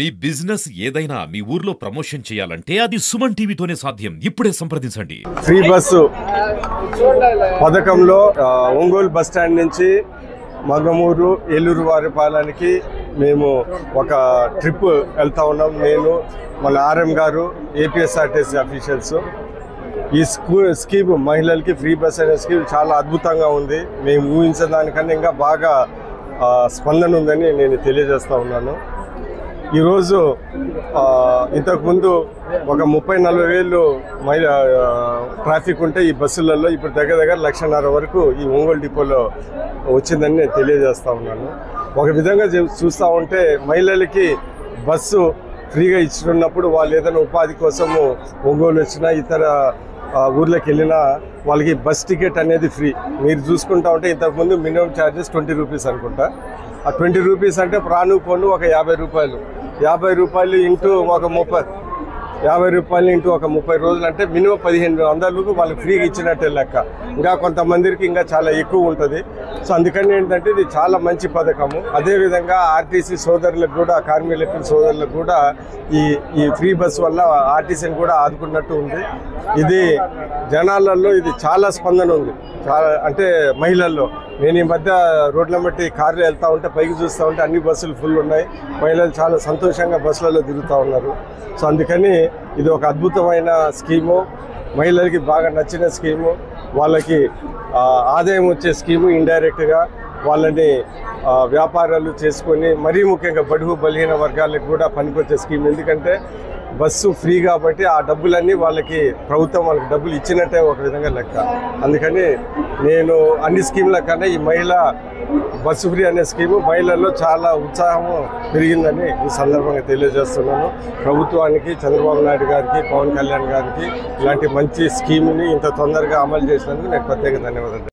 మీ business ఏదైనా మీ ఊర్లో promotion చేయాలంటే అది సుమన్ టీవీతోనే సాధ్యం. ఇప్పుడే సంప్రదించండి. ఫ్రీ బస్సు పథకంలో ఒంగోలు బస్ స్టాండ్ నుంచి మగమూరు ఏలూరు వారిపాలెంకి మేము ఒక ట్రిప్ వెళ్తా ఉన్నాం. నేను మన ఆర్ఎం గారు ఏపీఎస్ఆర్టీసీ అఫీషియల్స్. ఈ స్కీమ్ మహిళలకి ఫ్రీ బస్ అనే స్కీమ్ చాలా అద్భుతంగా ఉంది. మేము ఊహించిన దానికన్నా ఇంకా బాగా స్పందన ఉందని నేను తెలియజేస్తూ ఉన్నాను. ఈరోజు ఇంతకుముందు ఒక 30-40 వేలు ట్రాఫిక్ ఉంటే ఈ బస్సులలో ఇప్పుడు దగ్గర 1,50,000 వరకు ఈ ఒంగోలు డిపోలో వచ్చిందని నేను తెలియజేస్తూ ఉన్నాను. ఒక విధంగా చూస్తూ ఉంటే మహిళలకి బస్సు ఫ్రీగా ఇచ్చినప్పుడు వాళ్ళు ఏదైనా ఉపాధి కోసము ఒంగోలు వచ్చినా ఇతర ఊర్లోకి వెళ్ళినా వాళ్ళకి బస్ టికెట్ అనేది ఫ్రీ. మీరు చూసుకుంటా ఉంటే ఇంతకుముందు మినిమం ఛార్జెస్ 20 రూపీస్ అనుకుంటా. ఆ 20 రూపీస్ అంటే ప్రాణు పోను ఒక 50 రూపాయలు. 50 రూపాయలు ఇంటూ ఒక 30, 50 రూపాయలు ఇంటూ ఒక 30 రోజులు అంటే మినిమం 1,500 వాళ్ళకి ఫ్రీగా ఇచ్చినట్టే లెక్క. ఇంకా కొంతమందికి ఇంకా చాలా ఎక్కువ ఉంటుంది. సో అందుకని ఏంటంటే ఇది చాలా మంచి పథకము. అదేవిధంగా ఆర్టీసీ సోదరులకు కూడా, కార్మికులకు సోదరులకు కూడా ఈ ఫ్రీ బస్ వల్ల ఆర్టీసీని కూడా ఆదుకున్నట్టు ఉంది. ఇది జనాలలో ఇది చాలా స్పందన ఉంది. చాలా అంటే మహిళల్లో నేను ఈ మధ్య రోడ్ల బట్టి కార్లు వెళ్తూ ఉంటే పైకి చూస్తూ ఉంటే అన్ని బస్సులు ఫుల్ ఉన్నాయి. మహిళలు చాలా సంతోషంగా బస్సులలో తిరుగుతూ ఉన్నారు. సో అందుకని ఇది ఒక అద్భుతమైన స్కీము, మహిళలకి బాగా నచ్చిన స్కీము, వాళ్ళకి ఆదాయం వచ్చే స్కీము. ఇండైరెక్ట్గా వాళ్ళని వ్యాపారాలు చేసుకొని మరీ ముఖ్యంగా బడుగు బలహీన వర్గాలకు కూడా పనికొచ్చే స్కీమ్. ఎందుకంటే బస్సు ఫ్రీ కాబట్టి ఆ డబ్బులన్నీ వాళ్ళకి ప్రభుత్వం వాళ్ళకి డబ్బులు ఇచ్చినట్టే ఒక విధంగా లెక్క. అందుకని నేను అన్ని స్కీముల కన్నా ఈ మహిళ బస్సు ఫ్రీ అనే స్కీము మహిళల్లో చాలా ఉత్సాహం పెరిగిందని ఈ సందర్భంగా తెలియజేస్తున్నాను. ప్రభుత్వానికి, చంద్రబాబు నాయుడు గారికి, పవన్ కళ్యాణ్ గారికి ఇలాంటి మంచి స్కీమ్ని ఇంత తొందరగా అమలు చేసినందుకు నేను ప్రత్యేక ధన్యవాదాలు.